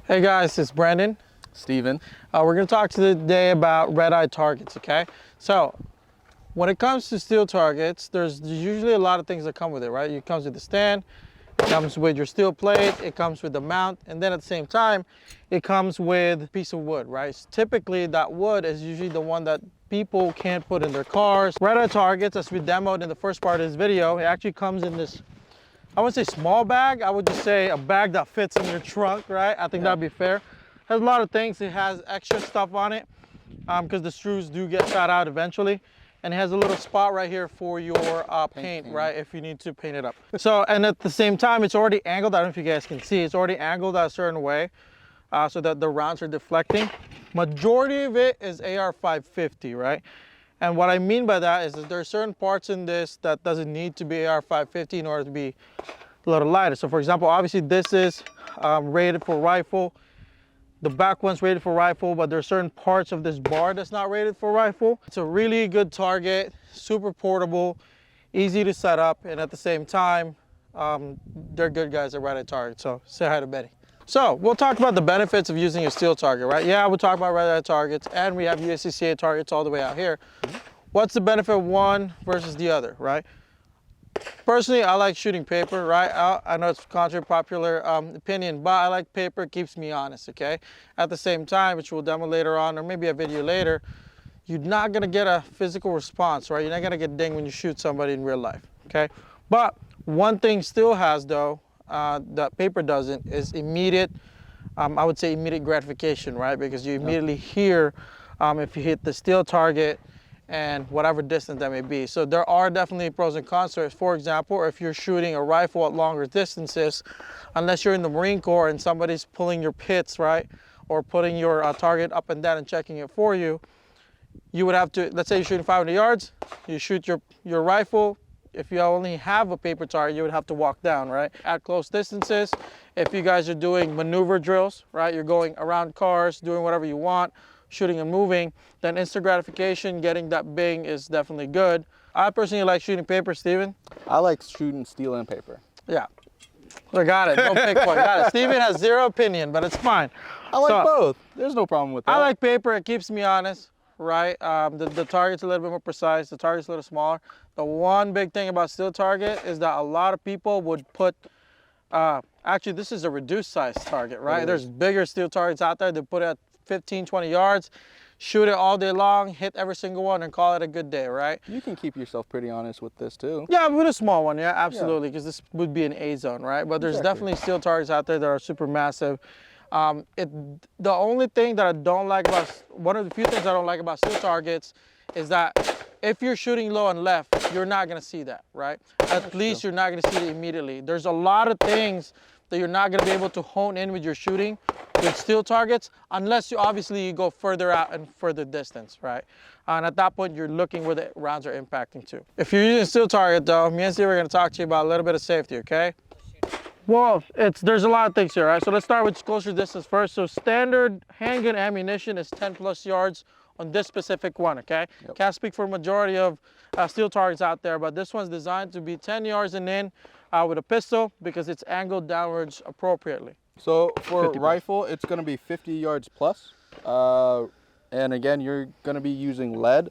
Hey guys, it's Brandon. Steven. We're going to talk today about Redeye Targets, okay? So, when it comes to steel targets, there's usually a lot of things that come with it, right? It comes with the stand, it comes with your steel plate, it comes with the mount, and then at the same time, it comes with a piece of wood, right? Typically, that wood is usually the one that people can't put in their cars. Redeye Targets, as we demoed in the first part of this video, it actually comes in this, I wouldn't say small bag, I would just say a bag that fits in your trunk, right? I think that'd be fair. Has a lot of things. It has extra stuff on it because the screws do get shot out eventually. And it has a little spot right here for your paint, right? If you need to paint it up. So, and at the same time, it's already angled. I don't know if you guys can see. It's already angled a certain way so that the rounds are deflecting. Majority of it is AR-550, right? And what I mean by that is that there are certain parts in this that doesn't need to be AR-550 in order to be a little lighter. So for example, obviously this is rated for rifle. The back one's rated for rifle, but there are certain parts of this bar that's not rated for rifle. It's a really good target, super portable, easy to set up, and at the same time, they're good guys at Redeye Targets. So say hi to Betty. So we'll talk about the benefits of using a steel target, right? Yeah, we'll talk about Redeye Targets, and we have USCCA targets all the way out here. What's the benefit of one versus the other, right? Personally, I like shooting paper, right? I know it's contrary to popular opinion, but I like paper. It keeps me honest, okay? At the same time, which we'll demo later on, or maybe a video later, you're not gonna get a physical response, right? You're not gonna get dinged when you shoot somebody in real life, okay? But one thing still has, though, that paper doesn't, is immediate, I would say immediate gratification, right? Because you immediately hear if you hit the steel target and whatever distance that may be. So there are definitely pros and cons to it. For example, if you're shooting a rifle at longer distances, unless you're in the Marine Corps and somebody's pulling your pits, right? Or putting your target up and down and checking it for you, you would have to, let's say you're shooting 500 yards, you shoot your rifle. If you only have a paper target, you would have to walk down, right? At close distances, if you guys are doing maneuver drills, right? You're going around cars, doing whatever you want, shooting and moving, then instant gratification, getting that bing is definitely good. I personally like shooting paper, Steven. I like shooting steel and paper. Yeah. I got it. Don't pick one. Got it. Steven has zero opinion, but it's fine. I like both. There's no problem with that. I like paper. It keeps me honest, right? The target's a little bit more precise. The target's a little smaller. The one big thing about steel target is that a lot of people would put, actually this is a reduced size target, right? There's bigger steel targets out there. They put it at 15, 20 yards, shoot it all day long, hit every single one and call it a good day, right? You can keep yourself pretty honest with this too. Yeah, with a small one, yeah, absolutely, because this would be an A zone, right? But there's definitely steel targets out there that are super massive. The only thing that I don't like about, one of the few things I don't like about steel targets is that if you're shooting low and left, you're not gonna see that, right? At least you're not gonna see it immediately. There's a lot of things that you're not gonna be able to hone in with your shooting with steel targets, unless you obviously go further out and further distance, right? And at that point, you're looking where the rounds are impacting to. If you're using steel target though, me and Steve are gonna talk to you about a little bit of safety, okay? Well, there's a lot of things here, right? So let's start with closer distance first. So standard handgun ammunition is 10 plus yards on this specific one, okay? Can't speak for a majority of steel targets out there, but this one's designed to be 10 yards and in with a pistol because it's angled downwards appropriately. So for rifle, it's going to be 50 yards plus. And again, you're going to be using lead.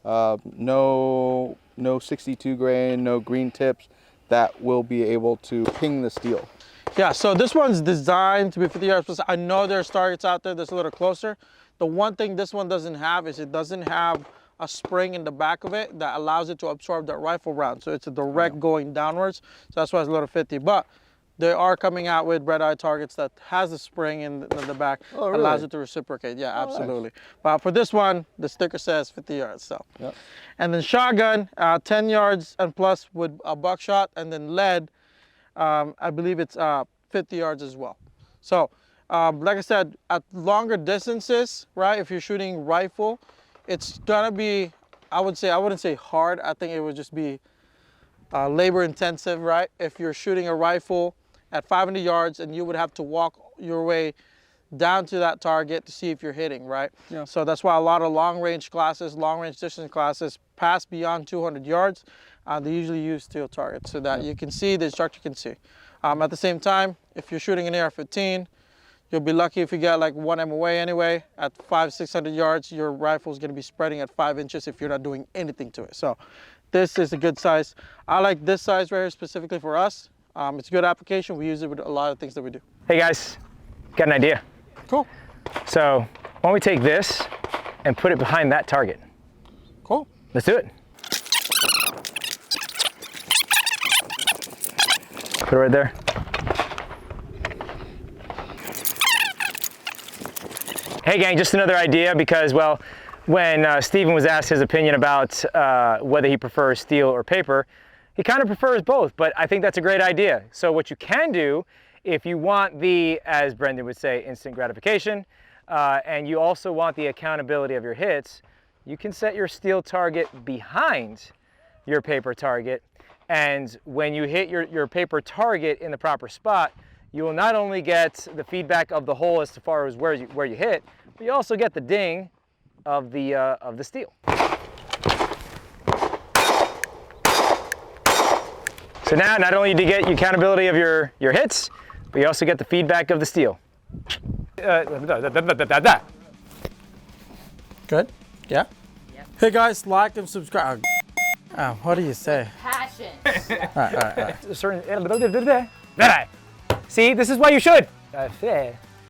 No 62 grain, no green tips. That will be able to ping the steel. Yeah, so this one's designed to be 50 yards plus. I know there's targets out there that's a little closer. The one thing this one doesn't have is it doesn't have a spring in the back of it that allows it to absorb that rifle round. So it's a direct going downwards. So that's why it's a little 50. But they are coming out with Redeye Targets that has a spring in the back that allows it to reciprocate. Yeah, absolutely. Nice. But for this one, the sticker says 50 yards. So, and then shotgun, 10 yards and plus with a buckshot, and then lead, I believe it's 50 yards as well. So, like I said, at longer distances, right? If you're shooting rifle, it's gonna be, I wouldn't say hard. I think it would just be labor intensive, right? If you're shooting a rifle at 500 yards and you would have to walk your way down to that target to see if you're hitting, right? Yeah. So that's why a lot of long range classes, long range distance classes pass beyond 200 yards. They usually use steel targets so that you can see, the instructor can see. At the same time, if you're shooting an AR-15, You'll be lucky if you get like 1 MOA anyway. At 500-600 yards, your rifle is going to be spreading at 5 inches if you're not doing anything to it. So this is a good size. I like this size right here specifically for us. It's a good application. We use it with a lot of things that we do. Hey guys, got an idea. Cool. So why don't we take this and put it behind that target? Cool. Let's do it. Put it right there. Hey gang, just another idea because, well, when Steven was asked his opinion about whether he prefers steel or paper, he kind of prefers both, but I think that's a great idea. So what you can do, if you want the, as Brendan would say, instant gratification, and you also want the accountability of your hits, you can set your steel target behind your paper target, and when you hit your paper target in the proper spot, you will not only get the feedback of the hole as far as where you hit, but you also get the ding of the steel. So now, not only do you get your accountability of your hits, but you also get the feedback of the steel. Good? Yeah? Yep. Hey guys, like and subscribe. Oh, what do you say? Passion. All right. Certain. See, this is why you should.